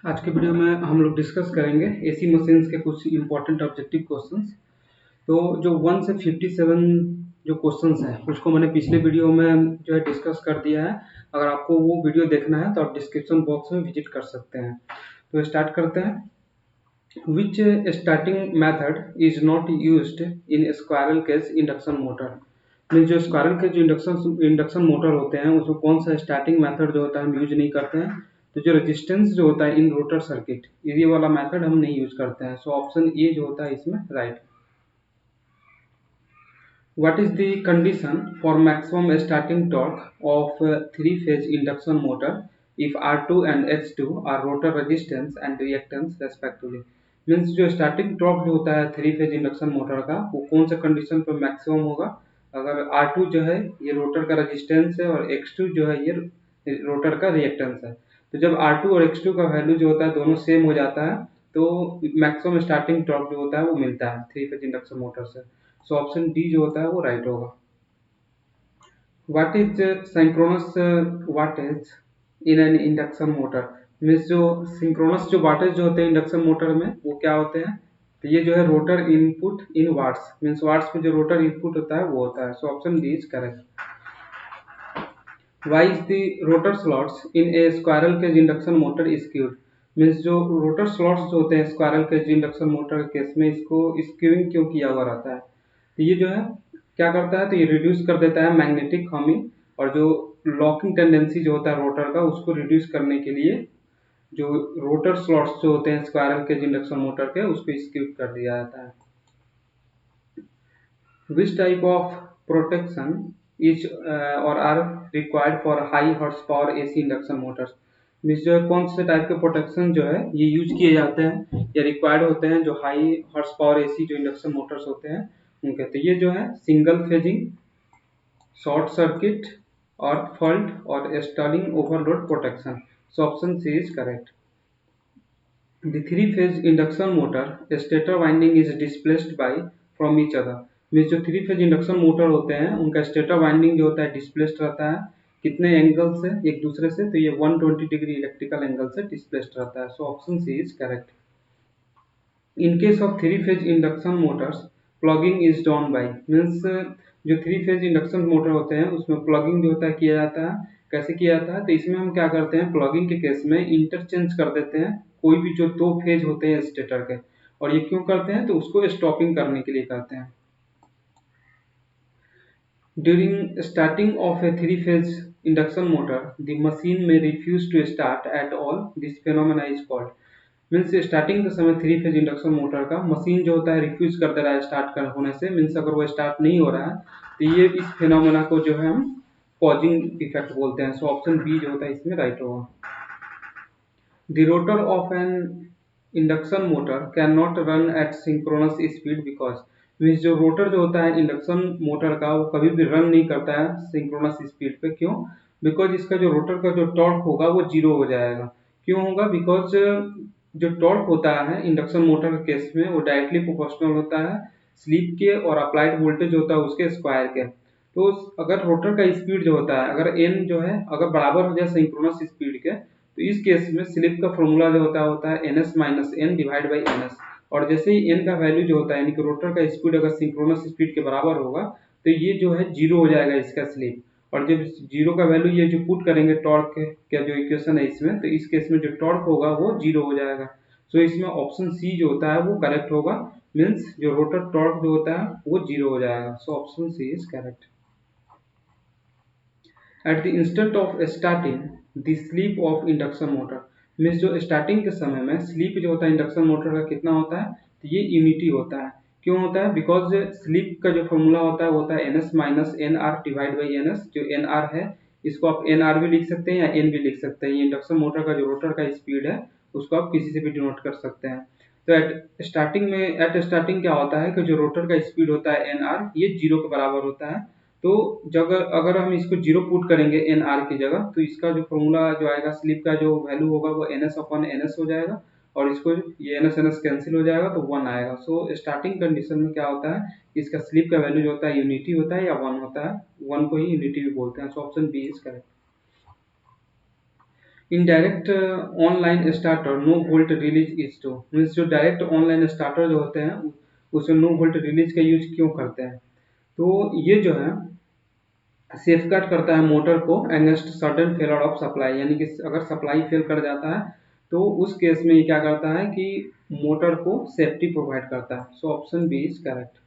आज के वीडियो में हम लोग डिस्कस करेंगे एसी मशीन्स के कुछ इंपॉर्टेंट ऑब्जेक्टिव क्वेश्चंस। तो जो 1 से 57 जो क्वेश्चंस हैं उसको मैंने पिछले वीडियो में जो है डिस्कस कर दिया है। अगर आपको वो वीडियो देखना है तो आप डिस्क्रिप्शन बॉक्स में विजिट कर सकते हैं। तो स्टार्ट करते हैं। Which starting method is not used in squirrel cage induction motor. Means जो स्क्वायरल के जो इंडक्शन मोटर होते हैं उसमें कौन सा स्टार्टिंग मेथड जो होता है हम यूज नहीं करते हैं। तो जो रेजिस्टेंस जो होता है इन रोटर सर्किट ये वाला मेथड हम नहीं यूज करते हैं। सो ऑप्शन ए जो होता है इसमें right. What is the condition for maximum starting torque of three phase induction motor if R2 and X2 are rotor resistance and reactance respectively. Means जो स्टार्टिंग टॉर्क जो होता है थ्री फेज इंडक्शन मोटर का वो कौन सा condition पर maximum होगा। अगर R2 जो है ये रोटर का रेजिस्टेंस है और X2 जो है ये रोटर का रिएक्टेंस है। तो जब R2 और X2 का वैल्यू जो होता है दोनों सेम हो जाता है तो मैक्सिमम स्टार्टिंग टॉर्क जो होता है वो मिलता है थ्री फेज इंडक्शन मोटर से। सो ऑप्शन डी जो होता है वो राइट होगा। What is synchronous wattage in an induction motor. Means जो सिंक्रोनस जो वाटेज जो होते हैं इंडक्शन मोटर में वो क्या होते हैं। तो ये जो है rotor input in watts. Means watts में जो रोटर इनपुट होता है वो होता है। So option D is correct. Why is the rotor slots in a squirrel cage induction motor skewed? Means जो रोटर स्लॉट्स जो होते हैं squirrel cage induction motor case में इसको स्क्यूइंग क्यों किया हुआ रहता है। तो ये जो है क्या करता है तो ये रिड्यूस कर देता है मैग्नेटिक हमिंग और जो लॉकिंग टेंडेंसी जो होता है रोटर का उसको रिड्यूस करने के लिए जो रोटर स्लॉट्स जो होते हैं स्क्वायरल केज इंडक्शन मोटर के उसको स्क्यू कर दिया जाता है। Which type of protection is or are required for high horsepower AC induction motors? Means जो है कौन से टाइप के प्रोटेक्शन जो है ये यूज किए जाते हैं या रिक्वायर्ड होते हैं जो हाई हॉर्स पावर एसी जो इंडक्शन मोटर्स होते हैं उनके। तो ये जो है सिंगल फेजिंग, शॉर्ट सर्किट और फॉल्ट और stalling overload protection. So option C is correct. The three-phase induction motor stator winding is displaced by from each other। Means जो थ्री फेज इंडक्शन मोटर होते हैं उनका स्टेटर वाइंडिंग जो होता है displaced रहता है कितने एंगल से एक दूसरे से। तो ये 120 डिग्री इलेक्ट्रिकल एंगल से डिस्प्लेस्ड रहता है। So option C is correct. In case of three phase induction motors plugging is done by. Means जो थ्री फेज इंडक्शन मोटर होते हैं उसमें प्लगिंग जो होता है किया जाता है। कैसे किया जाता है तो इसमें हम क्या करते हैं प्लगिंग के केस में इंटरचेंज कर देते हैं कोई भी जो दो फेज होते हैं स्टेटर के। और ये क्यों करते हैं तो उसको स्टॉपिंग करने के लिए करते हैं। During starting of a three-phase induction motor, the machine may refuse to start at all. This phenomena is called। Means starting के समय थ्री फेज इंडक्शन मोटर का मशीन जो होता है रिफ्यूज कर दे रहा है स्टार्ट कर होने से। मीन्स अगर वो स्टार्ट नहीं हो रहा है तो ये इस फिनोमेना को जो है हम पॉजिंग इफेक्ट बोलते हैं। सो ऑप्शन बी जो होता है इसमें राइट होगा। The rotor of an induction motor cannot run at synchronous speed because means जो रोटर जो होता है इंडक्शन मोटर का वो कभी भी रन नहीं करता है सिंक्रोनस स्पीड पे। क्यों? बिकॉज इसका जो रोटर का जो टॉर्क होगा वो जीरो हो जाएगा। क्यों होगा? बिकॉज जो टॉर्क होता है इंडक्शन मोटर के केस में वो डायरेक्टली प्रोपोर्शनल होता है स्लिप के और अप्लाइड वोल्टेज होता है उसके स्क्वायर के। तो अगर रोटर का स्पीड जो होता है अगर एन जो है अगर बराबर हो जाए सिंक्रोनस स्पीड के तो इस केस में स्लिप का फॉर्मूला जो होता है N S minus N divide by N S. और जैसे ही एन का वैल्यू जो होता है यानी कि रोटर का स्पीड अगर सिंक्रोनस स्पीड के बराबर होगा तो ये जो है जीरो हो जाएगा इसका स्लिप। और जब जीरो का वैल्यू ये जो पुट करेंगे टॉर्क का जो इक्वेशन है इसमें तो इस केस में जो टॉर्क होगा वो जीरो हो जाएगा। सो इसमें ऑप्शन सी जो होता है वो करेक्ट होगा। मीन्स जो रोटर टॉर्क जो होता है वो जीरो हो जाएगा। So option C is correct. At the instant of starting the slip of induction motor. Means जो स्टार्टिंग के समय में स्लीप जो होता है इंडक्शन मोटर का कितना होता है तो ये यूनिटी होता है। क्यों होता है? बिकॉज स्लीप का जो फॉर्मूला होता है वो होता है N S minus N R divide by N S. जो एन आर है इसको आप एन आर भी लिख सकते हैं या एन भी लिख सकते हैं। ये इंडक्शन मोटर का जो रोटर का स्पीड है उसको आप किसी से भी डिनोट कर सकते हैं। तो एट स्टार्टिंग क्या होता है कि जो रोटर का स्पीड होता है एन आर ये जीरो के बराबर होता है। तो जब अगर हम इसको जीरो पुट करेंगे एन आर की जगह तो इसका जो फॉर्मूला जो आएगा स्लिप का जो वैल्यू होगा वो N S upon N S हो जाएगा। और इसको ये एन एस कैंसिल हो जाएगा तो वन आएगा। सो स्टार्टिंग कंडीशन में क्या होता है इसका स्लिप का वैल्यू जो होता है यूनिटी होता है या वन होता है। वन को ही यूनिटी भी बोलते हैं। So option B is correct. In direct online starter no volt release is to, means जो डायरेक्ट ऑनलाइन स्टार्टर जो होते हैं उसमें नो वोल्ट रिलीज का यूज क्यों करते हैं? तो ये जो है सेफगार्ड करता है मोटर को against sudden failure of supply, यानी कि अगर सप्लाई फेल कर जाता है तो उस केस में ये क्या करता है कि मोटर को सेफ्टी प्रोवाइड करता है। So option B is correct.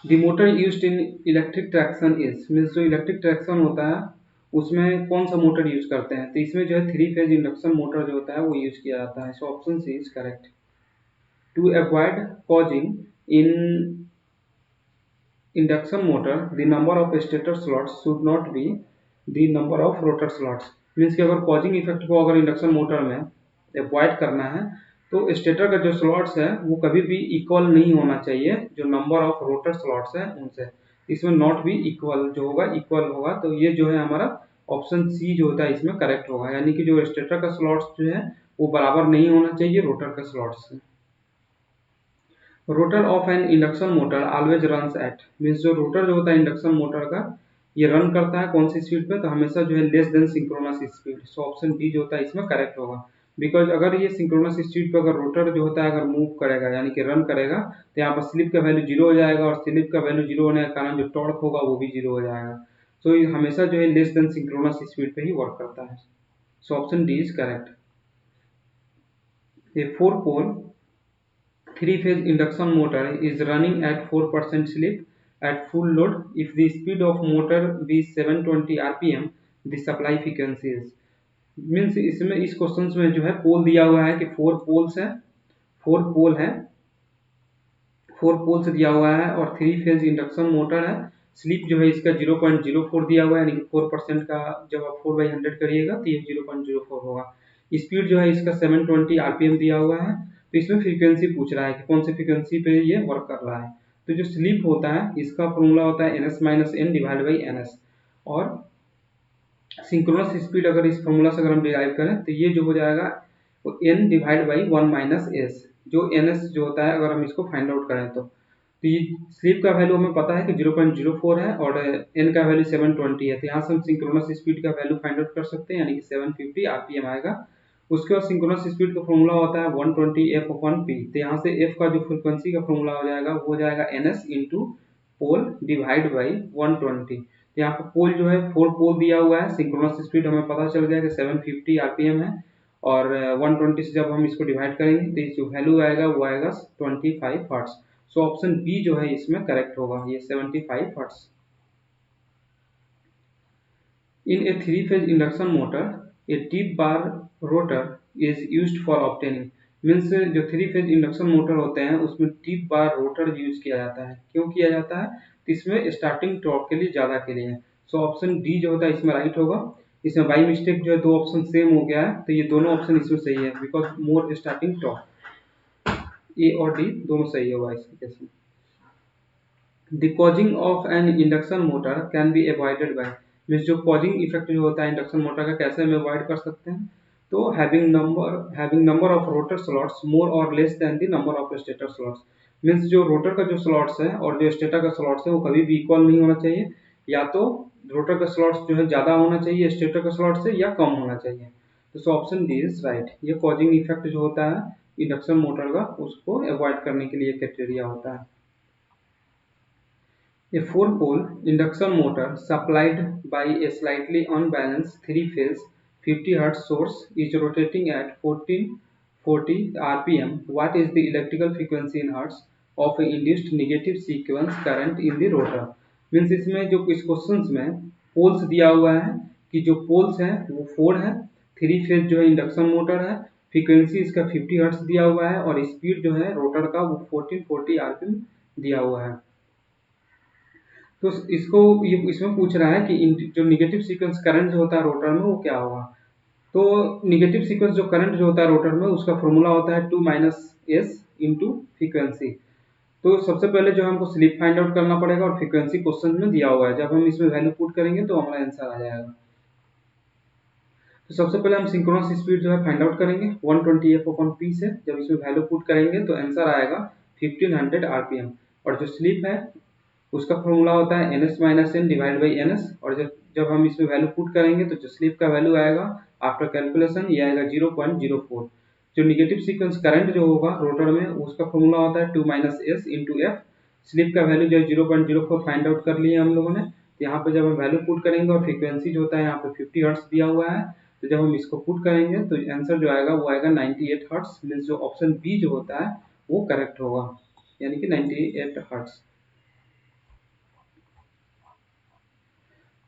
The motor used in electric traction is, means जो इलेक्ट्रिक ट्रैक्शन होता है उसमें कौन सा मोटर यूज करते हैं? तो इसमें जो है थ्री फेज इंडक्शन मोटर जो होता है वो यूज किया जाता है। So option C is correct. To avoid causing in induction motor, the number of stator slots should not be the number of rotor slots। Means कि अगर कॉजिंग इफेक्ट को अगर इंडक्शन मोटर में अवॉइड करना है तो स्टेटर का जो स्लॉट्स है वो कभी भी इक्वल नहीं होना चाहिए जो नंबर ऑफ रोटर स्लॉट्स है उनसे। इसमें नॉट भी इक्वल जो होगा इक्वल होगा, तो ये जो है हमारा ऑप्शन सी जो होता है इसमें करेक्ट होगा, यानी कि जो स्टेटर का स्लॉट्स जो है वो बराबर नहीं होना चाहिए रोटर का स्लॉट्स से। Rotor of N induction motor always runs at, means जो रोटर जो होता है इंडक्शन मोटर का ये रन करता है कौन सी स्पीड पे? तो हमेशा जो है लेस देन सिंक्रोनस स्पीड। सो ऑप्शन डी जो होता है इसमें करेक्ट होगा। बिकॉज अगर ये सिंक्रोनस स्पीड पे अगर रोटर जो होता है अगर मूव करेगा यानी कि रन करेगा तो यहाँ पर स्लिप का वैल्यू जीरो हो जाएगा और स्लिप का वैल्यू जीरो होने के कारण जो टॉर्क होगा वो भी जीरो हो जाएगा। सो ये हमेशा जो है लेस देन सिंक्रोनस स्पीड पे ही वर्क करता है। So option D is correct. A four pole three-phase induction motor is running at 4% slip at full load if the speed of motor be 720 rpm, the supply frequency is। Means इसमें इस question में जो है पोल दिया हुआ है कि four pole है, फोर पोल्स दिया हुआ है और थ्री फेज इंडक्शन मोटर है। स्लिप जो है इसका 0.04 दिया हुआ है, यानी कि 4% का जब आप 4/100 करिएगा तो ये 0.04 होगा। स्पीड जो है इसका 720 आरपीएम दिया हुआ है। तो इसमें फ्रीक्वेंसी पूछ रहा है कि कौन सी फ्रीक्वेंसी पे ये वर्क कर रहा है। तो जो स्लिप होता है इसका फॉर्मूला होता है ns minus N divide by ns, और सिंक्रोनस स्पीड अगर इस फॉर्मूला से अगर हम डिराइव करें तो ये जो हो जाएगा वो n divide by 1 minus S, जो ns जो होता है अगर हम इसको फाइंड आउट करें तो ये स्लिप का वैल्यू हमें पता है कि 0.04 है और n का वैल्यू 720 है। तो यहाँ से हम सिंक्रोनस स्पीड का वैल्यू फाइंड आउट कर सकते हैं, यानी कि 750 आरपीएम आएगा। उसके बाद सिंक्रोनस स्पीड का फॉर्मूला होता है 120 एफ अपॉन पी। तो यहाँ से एफ का जो फ्रिक्वेंसी का फॉर्मूला हो जाएगा वो हो जाएगा ns into pole divide by 120। तो यहाँ पर पोल जो है फोर पोल दिया हुआ है, सिंक्रोनस स्पीड हमें पता चल गया कि 750 आरपीएम है और 120 से जब हम इसको डिवाइड करेंगे तो जो वैल्यू आएगा वो आएगा 25 हर्ट्ज। सो ऑप्शन बी जो है इसमें करेक्ट होगा, ये 75 hertz. In a three-phase induction motor, a tip bar rotor is used for obtaining, means जो थ्री फेज इंडक्शन मोटर होते हैं उसमें टिप बार रोटर यूज किया जाता है। क्यों किया जाता है? तो इसमें स्टार्टिंग टॉर्क के लिए ज्यादा के लिए है। सो ऑप्शन डी जो होता है इसमें राइट होगा। इसमें बाई मिस्टेक जो है दो ऑप्शन सेम हो गया है, तो ये दोनों ऑप्शन इसमें सही है बिकॉज मोर स्टार्टिंग टॉर्क। ए और डी दोनों सही होगा इस केस में। The causing of an induction motor can be avoided by, means जो कॉजिंग इफेक्ट जो होता है इंडक्शन मोटर का कैसे हम अवॉइड कर सकते हैं? तो having number of rotor slots more or less than the number of stator slots, means जो रोटर का जो स्लॉट्स है और जो स्टेटर का स्लॉट्स है वो कभी भी इक्वल नहीं होना चाहिए, या तो रोटर का स्लॉट्स जो है ज्यादा होना चाहिए स्टेटर का स्लॉट से या कम होना चाहिए। तो ऑप्शन डी इज राइट। ये कॉजिंग इफेक्ट जो होता है इंडक्शन मोटर का उसको अवॉइड करने के लिए क्राइटेरिया होता है। A four-pole induction motor supplied by a slightly unbalanced three-phase 50 Hz source is rotating at 1440 rpm. What is the electrical frequency in Hz of an induced negative sequence current in the rotor? Means इसमें जो इस question में poles दिया हुआ है कि जो poles हैं वो फोर है, थ्री फेज जो है इंडक्शन मोटर है, फ्रीक्वेंसी इसका 50 हर्ट्ज दिया हुआ है और स्पीड जो है रोटर का वो 1440 आरपीएम दिया हुआ है। तो इसको ये इसमें पूछ रहा है कि जो निगेटिव सीक्वेंस करंट जो होता है रोटर में वो क्या होगा। तो निगेटिव सीक्वेंस जो करंट जो होता है रोटर में उसका फॉर्मूला होता है 2 माइनस एस इंटू फ्रीक्वेंसी। तो सबसे पहले जो हमको स्लिप फाइंड आउट करना पड़ेगा और फ्रीक्वेंसी क्वेश्चन में दिया हुआ है, जब हम इसमें वैल्यू पुट करेंगे तो हमारा आंसर आ जाएगा। तो सबसे पहले हम सिंक्रोनस स्पीड जो है फाइंड आउट करेंगे 120 एफ अपॉन पी से, जब इसमें वैल्यू पुट करेंगे तो आंसर आएगा 1500 आरपीएम। और जो स्लिप है उसका फॉर्मूला होता है ns minus N divide by ns, और जब जब हम इसमें वैल्यू पुट करेंगे तो जो स्लिप का वैल्यू आएगा आफ्टर कैलकुलेशन ये आएगा 0.04। जो निगेटिव सीक्वेंस करंट जो होगा रोटर में उसका फॉर्मूला होता है 2 minus S into F. Slip का वैल्यू जो है 0.04 फाइंड आउट कर लिए हम लोगों ने। तो यहाँ पे जब हम वैल्यू पुट करेंगे और फ्रीक्वेंसी जो होता है यहाँ पे 50 हर्ट्ज दिया हुआ है, तो जब हम इसको पुट करेंगे तो आंसर जो आएगा वो आएगा 98 हर्ट्ज। मीन्स जो ऑप्शन बी जो होता है वो करेक्ट होगा, यानी कि 98 hertz.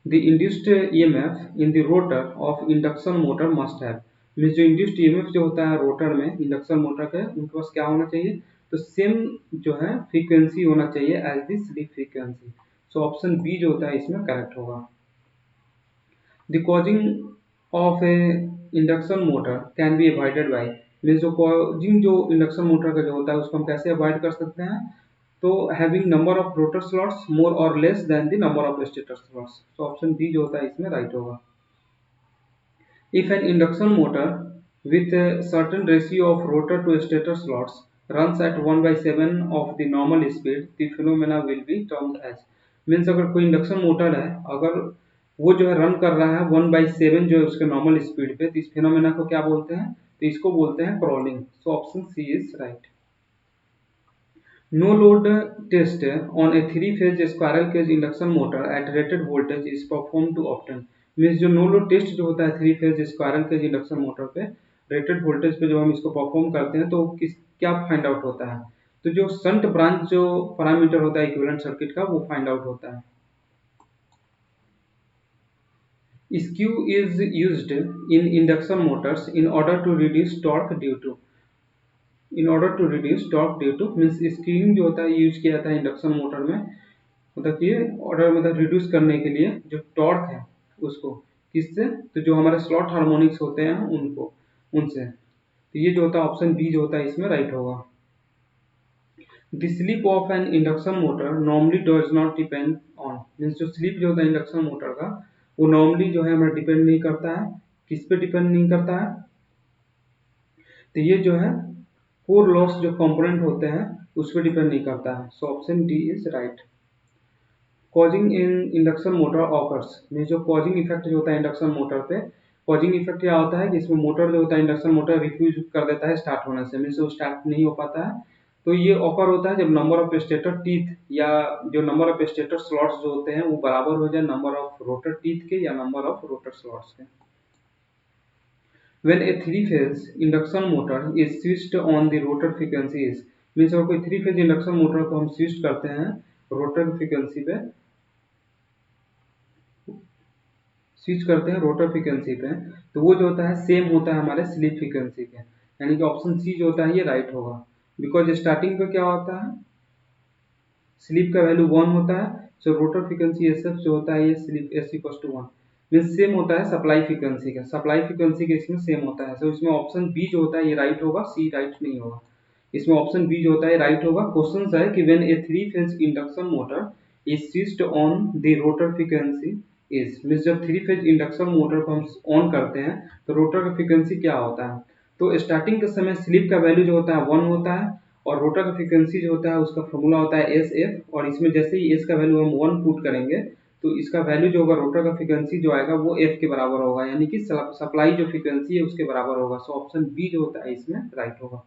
The induced EMF in the rotor of induction motor must have, means जो इंड्यूस्ड ईएमएफ जो होता है रोटर में इंडक्शन मोटर के, उनके पास क्या होना चाहिए, तो सेम जो है फ्रीक्वेंसी होना चाहिए as the slip frequency. So option B जो होता है इसमें करेक्ट होगा। The cogging of a induction motor can be avoided by, means जो कॉजिंग जो इंडक्शन मोटर का जो होता है उसको हम कैसे अवॉइड कर सकते हैं, तो having number of rotor slots more or less than the number of stator slots. तो ऑप्शन डी जो होता है इसमें राइट होगा। If an induction motor with a certain ratio of rotor to stator slots runs at 1/7 of the normal speed, the phenomena will be termed as, means अगर कोई induction motor है, अगर वो जो है रन कर रहा है 1/7 जो है उसके नॉर्मल स्पीड पे, तो इस फिनोमेना को क्या बोलते हैं, तो इसको बोलते हैं crawling. So option C is right. No load test on a three-phase squirrel cage induction motor at rated voltage is performed too often। Means जो नो लोड टेस्ट जो होता है three phase squirrel cage induction motor पे rated voltage पे जब हम इसको perform करते हैं तो किस क्या फाइंड आउट होता है, तो जो संट ब्रांच जो पैरामीटर होता है इक्विवेलेंट सर्किट का वो फाइंड आउट होता है। Skew is used in induction motors in order to reduce torque due to, in order to reduce torque due to, means skewing जो होता है यूज किया जाता है इंडक्शन मोटर में, मतलब कि ऑर्डर मतलब रिड्यूस करने के लिए जो टॉर्क है उसको किससे, तो जो हमारे स्लॉट हार्मोनिक्स होते हैं उनको उनसे। तो ये जो होता है ऑप्शन बी जो होता है इसमें राइट होगा। The slip of N induction motor normally does not depend on, means जो स्लीप जो होता है इंडक्शन मोटर का वो नॉर्मली जो है हमें डिपेंड नहीं करता है, किस पे डिपेंड नहीं करता है, तो ये जो है कोर लॉस जो कंपोनेंट होते हैं उस पर डिपेंड नहीं करता है। So option D is right. Causing in induction motor occurs, mean जो कॉजिंग इफेक्ट जो होता है इंडक्शन मोटर पे, कॉजिंग इफेक्ट क्या होता है कि इसमें मोटर जो होता है इंडक्शन मोटर रिफ्यूज कर देता है स्टार्ट होने से, मीन वो स्टार्ट नहीं हो पाता है। तो ये ऑकर होता है जब नंबर ऑफ स्टेटर टीथ या जो नंबर ऑफ स्टेटर स्लॉट्स जो होते हैं वो बराबर हो जाए नंबर ऑफ रोटर टीथ के या नंबर ऑफ रोटर स्लॉट्स के। When a three-phase induction motor is switched on the rotor frequency is, means अगर कोई थ्री फेज इंडक्शन मोटर को हम स्विच करते हैं रोटर फ्रीक्वेंसी पे, स्विच करते हैं रोटर फ्रीक्वेंसी पे, तो वो जो होता है सेम होता है हमारे स्लीप फ्रीक्वेंसी के, यानी कि ऑप्शन सी जो होता है ये राइट होगा। बिकॉज स्टार्टिंग पे क्या होता है, स्लीप का वैल्यू 1 होता है, so rotor frequency S F जो होता है ये slip S equal to 1, means same होता है सप्लाई फ्रीक्वेंसी का, सप्लाई फ्रीक्वेंसी के इसमें सेम होता है। सो इसमें ऑप्शन बी जो होता है ये राइट होगा, सी राइट नहीं होगा। इसमें ऑप्शन बी जो होता है राइट होगा। क्वेश्चन है कि when A three phase induction motor is switched on the rotor frequency is, means जब थ्री फेज इंडक्शन मोटर को हम ऑन करते हैं तो रोटर का फ्रीक्वेंसी क्या होता है, तो स्टार्टिंग के समय स्लिप का वैल्यू जो होता है 1 होता है और रोटर का फ्रीक्वेंसी जो होता है उसका फॉर्मूला होता है एस एफ, और इसमें जैसे ही एस का वैल्यू हम 1 पुट करेंगे तो इसका वैल्यू जो होगा रोटर का फ्रीक्वेंसी जो आएगा वो एफ के बराबर होगा, यानी कि सप्लाई जो फ्रीक्वेंसी है उसके बराबर होगा। सो ऑप्शन बी जो होता है इसमें राइट होगा।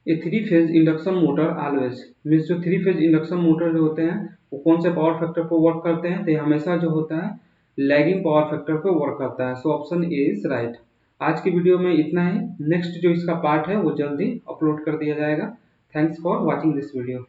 A three phase induction motor always, means जो थ्री फेज इंडक्शन मोटर जो होते हैं वो कौन से पावर फैक्टर पर वर्क करते हैं, तो ये हमेशा जो होता है लैगिंग पावर फैक्टर पर वर्क करता है। So option A is right. आज की वीडियो में इतना ही, नेक्स्ट जो इसका पार्ट है वो जल्दी अपलोड कर दिया जाएगा। Thanks for watching this video.